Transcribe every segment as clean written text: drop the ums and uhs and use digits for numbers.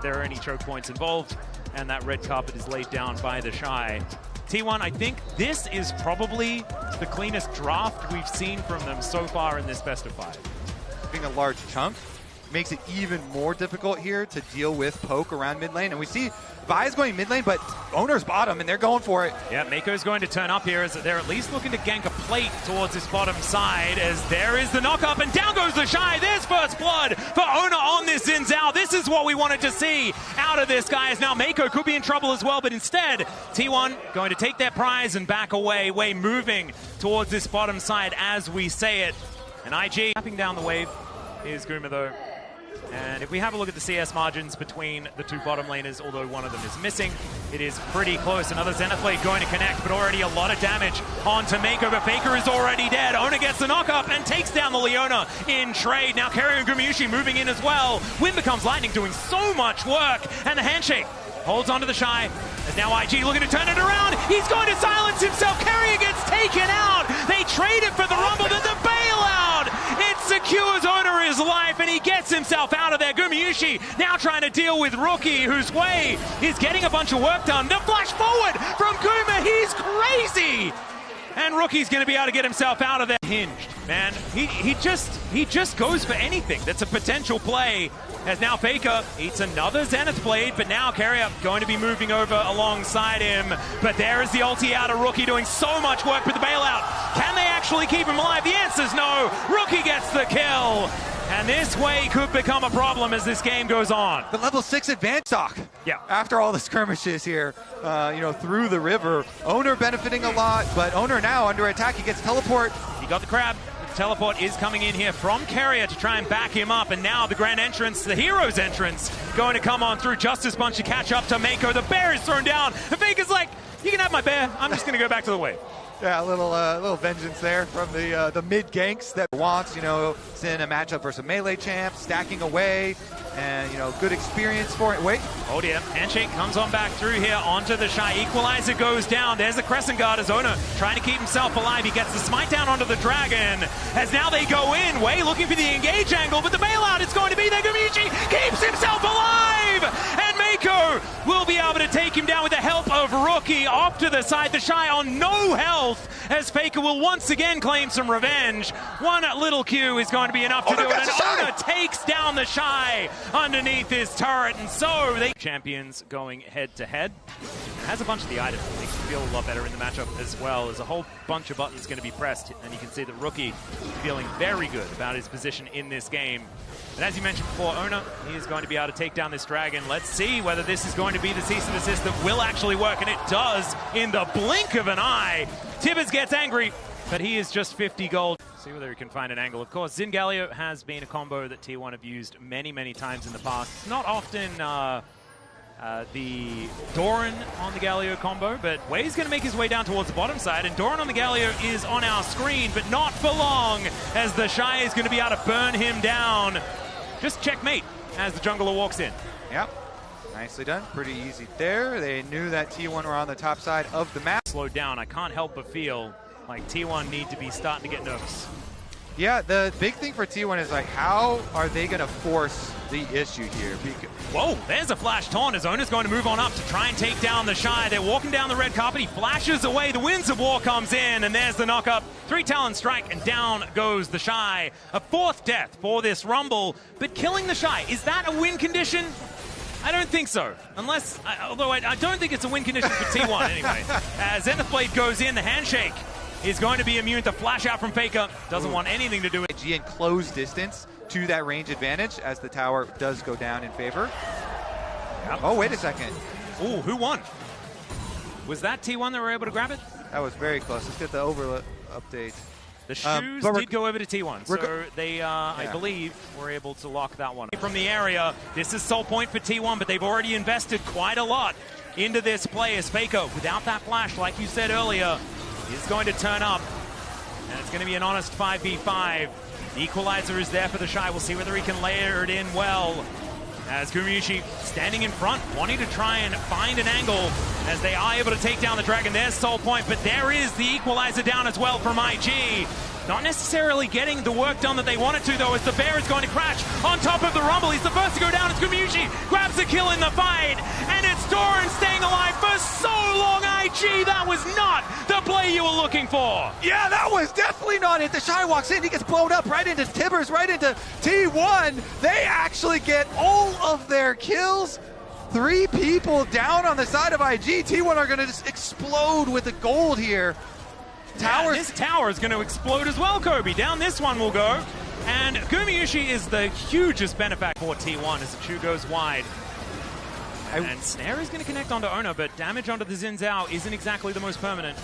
there are any choke points involved, and that red carpet is laid down by the Shy. T1, I think this is probably the cleanest draft we've seen from them so far in this best of 5. Being a large chunk makes it even more difficult here to deal with poke around mid lane. And we see Vi's going mid lane, but Owner's bottom, and they're going for it. Yeah, Mako's going to turn up here as they're at least looking to gank a plate towards this bottom side, as there is the knock-up, and down goes the Shy. There's first blood for Owner on this Xin Zhao. This is what we wanted to see out of this, guys. Now Mako could be in trouble as well, but instead, T1 going to take their prize and back away, moving towards this bottom side as we say it. And IG tapping down the wave is Guma though. And if we have a look at the CS margins between the two bottom laners, although one of them is missing, it is pretty close. Another Zenith Blade going to connect, but already a lot of damage onto Mako, but Faker is already dead. Owner gets the knock-up and takes down the Leona in trade. Now Carrier and Gumayushi moving in as well. Wind becomes lightning, doing so much work, and the handshake holds onto the Shy. And now IG looking to turn it around. He's going to silence himself. Carrier gets taken out. They trade it for the Rumble, then the bailout. It secures Owner his life, and he gets himself out of there. Gumayushi now trying to deal with Rookie, whose way is getting a bunch of work done. The flash forward from Guma. He's crazy. And Rookie's going to be able to get himself out of there. Hinged, man. He just goes for anything that's a potential play. As now Faker eats another Zenith Blade, but now Carrier going to be moving over alongside him. But there is the ulti out of Rookie, doing so much work with the bailout. Can they actually keep him alive? The answer's no. Rookie gets the kill. And this way could become a problem as this game goes on. The level 6 advanced stock. Yeah. After all the skirmishes here, through the river. Owner benefiting a lot, but Owner now under attack. He gets teleport. He got the crab. The teleport is coming in here from Carrier to try and back him up. And now the grand entrance, the hero's entrance, going to come on through. Justice Punch to catch up to Mako. The bear is thrown down. And Faker's like, you can have my bear. I'm just going to go back to the wave. Yeah, a little vengeance there from the mid ganks that wants, it's in a matchup versus a melee champ, stacking away, and good experience for it. Wait. Oh dear, handshake comes on back through here onto the Shy. Equalizer goes down. There's the Crescent Guard as Owner trying to keep himself alive. He gets the smite down onto the dragon. As now they go in, Wei looking for the engage angle, but the bailout is going to be there. Gumayushi keeps himself alive, and Mako will be able to take him down with the help of Rookie off to the side. The Shy on no health, as Faker will once again claim some revenge. One little Q is going to be enough to do it, and Owner takes down the Shy underneath his turret, and so they champions going head to head. Has a bunch of the items that makes you feel a lot better in the matchup as well. There's a whole bunch of buttons going to be pressed, and you can see that Rookie feeling very good about his position in this game. And as you mentioned before, Owner, he is going to be able to take down this dragon. Let's see whether this is going to be the cease and desist that will actually work, and it does in the blink of an eye. Tibbers gets angry, but he is just 50 gold. See whether he can find an angle. Of course, Xin Galio has been a combo that T1 have used many, many times in the past. It's not often the Doran on the Galio combo, but Wei's going to make his way down towards the bottom side, and Doran on the Galio is on our screen, but not for long, as the Shy is going to be able to burn him down. Just checkmate as the jungler walks in. Yep. Nicely done. Pretty easy there. They knew that T1 were on the top side of the map. Slowed down. I can't help but feel like T1 need to be starting to get nervous. Yeah, the big thing for T1 is how are they going to force the issue here? Whoa, there's a flash taunt as Owner's going to move on up to try and take down the Shy. They're walking down the red carpet. He flashes away. The Winds of War comes in, and there's the knock-up. 3 Talon Strike, and down goes the Shy. A 4th death for this Rumble, but killing the Shy, is that a win condition? I don't think so, although I don't think it's a win condition for T1 anyway. As Zenith Blade goes in, the handshake is going to be immune to flash out from Faker. Doesn't want anything to do with G and close distance to that range advantage as the tower does go down in favor. Yep. Oh, wait a second. Ooh, who won? Was that T1 that were able to grab it? That was very close. Let's get the update. The shoes did go over to T1, so they, I believe, were able to lock that one. From the area, this is soul point for T1, but they've already invested quite a lot into this play as Faker, without that flash, like you said earlier, is going to turn up, and it's going to be an honest 5v5. The equalizer is there for the Shy. We'll see whether he can layer it in well. As Gumayushi standing in front, wanting to try and find an angle as they are able to take down the dragon. There's soul point, but there is the equalizer down as well from IG. Not necessarily getting the work done that they wanted to, though, as the Bear is going to crash on top of the Rumble. He's the first to go down. It's Gumayusi, grabs a kill in the fight, and it's Doran staying alive for so long. IG, that was not the play you were looking for. Yeah, that was definitely not it. The Shy walks in, he gets blown up right into Tibbers, right into T1. They actually get all of their kills. 3 people down on the side of IG. T1 are going to just explode with the gold here. Towers. This tower is going to explode as well, Kobe. Down this one will go. And Gumayusi is the hugest benefactor for T1 as the Chu goes wide. And Snare is going to connect onto Ona, but damage onto the Xin Zhao isn't exactly the most permanent.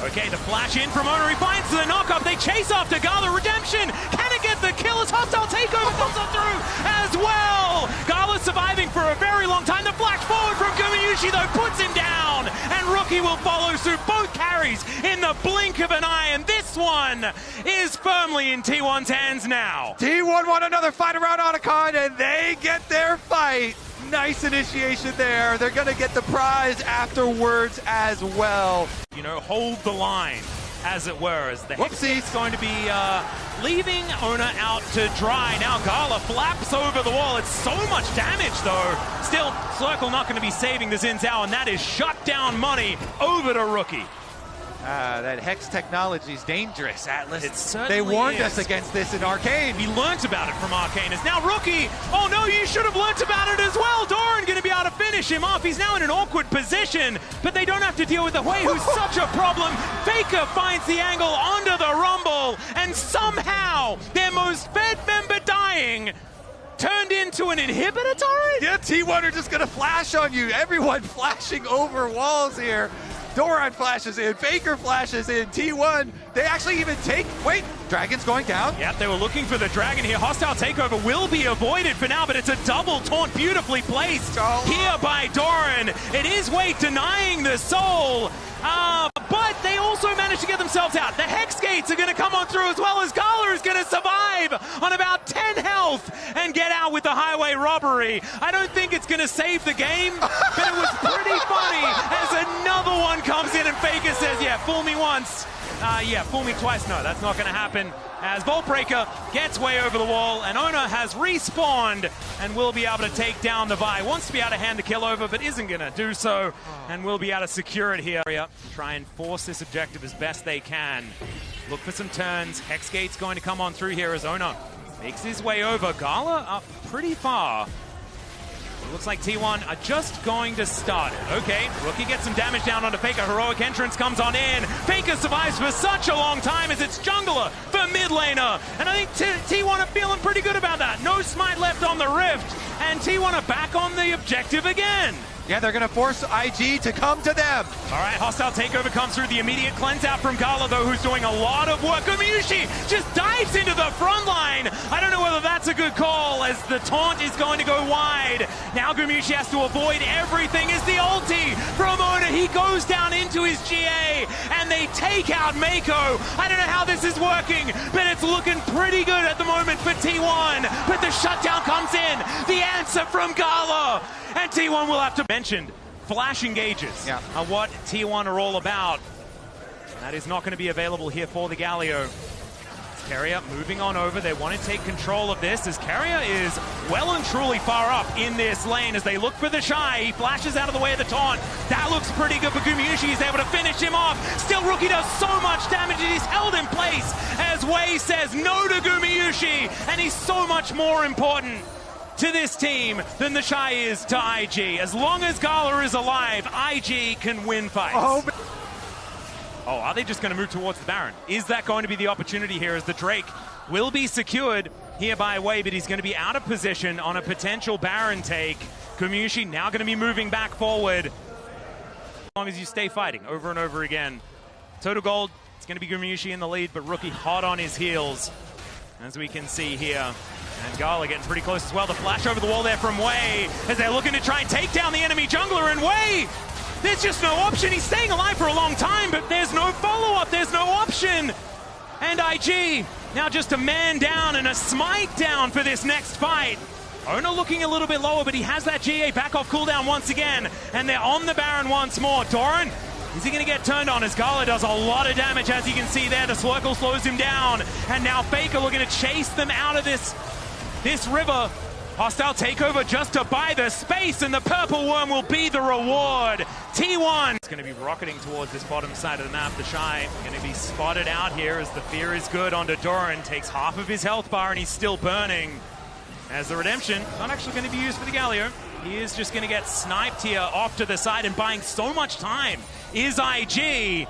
Okay, the flash in from Ona. He finds the knockup. They chase after Gala. Redemption. Can it get the kill as hostile takeover comes on through as well? Gala surviving for a very long time. The flash forward from Gumayusi, though, puts him down. And Rookie will follow suit. Both carries in the blink of an eye. And this one is firmly in T1's hands now. T1 won another fight around Otacon, and they get their fight. Nice initiation there. They're going to get the prize afterwards as well. You know, hold the line, as it were, as the Hexate's going to be leaving Ona out to dry. Now Gala flaps over the wall. It's so much damage, though. Still, Circle not going to be saving the Xin Zhao, and that is shut down money over to Rookie. That Hex technology is dangerous, Atlas. It certainly They warned is. us against this in Arcane. He learnt about it from Arcane. It's now Rookie. Oh no, you should have learnt about it as well. Doran going to be able to finish him off. He's now in an awkward position, but they don't have to deal with the Hui, who's such a problem. Faker finds the angle onto the Rumble, and somehow their most fed member dying turned into an inhibitor turret? Yeah, T1 are just going to flash on you. Everyone flashing over walls here. Doran flashes in, Faker flashes in, T1, they actually even take, wait, Dragon's going down. Yep, they were looking for the Dragon here. Hostile takeover will be avoided for now, but it's a double taunt beautifully placed here by Doran. It is Wade denying the soul, but they also managed to get themselves out. The Hex Gates are going to come on through, as well as Gala is going to survive on about 10 health and get out with the highway robbery. I don't think it's going to save the game, but it was pretty funny as another one comes in and Faker says, yeah, fool me once. Yeah, fool me twice. No, that's not going to happen. As Vaultbreaker gets way over the wall, and Ona has respawned and will be able to take down the Vi. Wants to be able to hand the kill over, but isn't going to do so, and will be able to secure it here. Try and force this objective as best they can. Look for some turns. Hexgate's going to come on through here as Ona makes his way over. Gala up pretty far. It looks like T1 are just going to start it. Okay, Rookie gets some damage down onto Faker. Heroic entrance comes on in. Faker survives for such a long time as it's Jungler for mid laner. And I think T1 are feeling pretty good about that. No smite left on the Rift, and T1 are back on the objective again. Yeah, they're going to force IG to come to them. All right, hostile takeover comes through. The immediate cleanse out from Gala, though, who's doing a lot of work. Gumayusi just dives into the front line. I don't know whether that's a good call, as the taunt is going to go wide. Now Gumayusi has to avoid everything. Is the ulti from Ona. He goes down into his GA, and they take out Mako. I don't know how this is working, but it's looking pretty good at the moment for T1. But the shutdown comes in. The answer from Gala. And T1 will have to mention flash engages are what T1 are all about. That is not going to be available here for the Galio. Keria moving on over. They want to take control of this, as Keria is well and truly far up in this lane as they look for the Shy. He flashes out of the way of the taunt. That looks pretty good for Gumayusi. He's able to finish him off. Still, Rookie does so much damage and he's held in place as Wei says no to Gumayusi, and he's so much more important to this team than the Shy is to IG. As long as Gala is alive, IG can win fights. Oh, are they just going to move towards the Baron? Is that going to be the opportunity here, as the Drake will be secured here by Wei, but he's going to be out of position on a potential Baron take. Gumayusi now going to be moving back forward. As long as you stay fighting over and over again. Total gold, it's going to be Gumayusi in the lead, but Rookie hot on his heels, as we can see here. And Gala getting pretty close as well. The flash over the wall there from Wei, as they're looking to try and take down the enemy jungler, and Wei, there's just no option. He's staying alive for a long time, but there's no follow-up. There's no option. And IG now just a man down and a smite down for this next fight. Ona looking a little bit lower, but he has that GA back off cooldown once again. And they're on the Baron once more. Doran Is he going to get turned on as Gala does a lot of damage, as you can see there. The Swirkle slows him down, and now Faker looking to chase them out of this river. Hostile takeover just to buy the space, and the purple worm will be the reward. T1 is going to be rocketing towards this bottom side of the map. The Shy going to be spotted out here as the fear is good onto Doran. Takes half of his health bar, and he's still burning. As the redemption, not actually going to be used for the Galio. He is just going to get sniped here off to the side, and buying so much time is IG.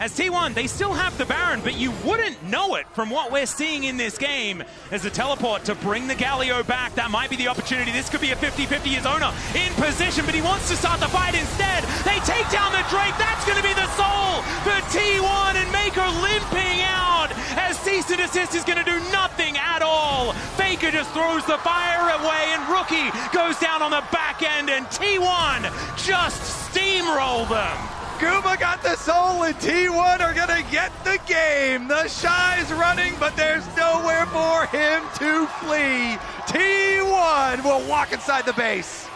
As T1, they still have the Baron, but you wouldn't know it from what we're seeing in this game. As the teleport to bring the Galio back, that might be the opportunity. This could be a 50-50 as Ona in position, but he wants to start the fight instead. They take down the Drake. That's going to be the soul for T1, and Maker limping out as cease and desist is going to do nothing at all. Faker just throws the fire away, and Rookie goes down on the back end, and T1 just steamroll them. Guma got the soul, and T1 are gonna get the game. The Shy's running, but there's nowhere for him to flee. T1 will walk inside the base.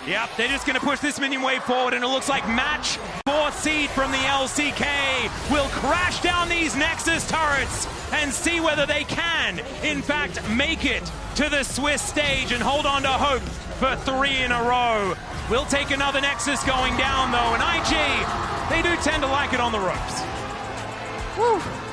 Yep, they're just gonna push this minion wave forward, and it looks like match 4 seed from the LCK will crash down these Nexus turrets and see whether they can, in fact, make it to the Swiss stage and hold on to hope for 3 in a row. We'll take another Nexus going down, though, and IG, they do tend to like it on the ropes. Woo.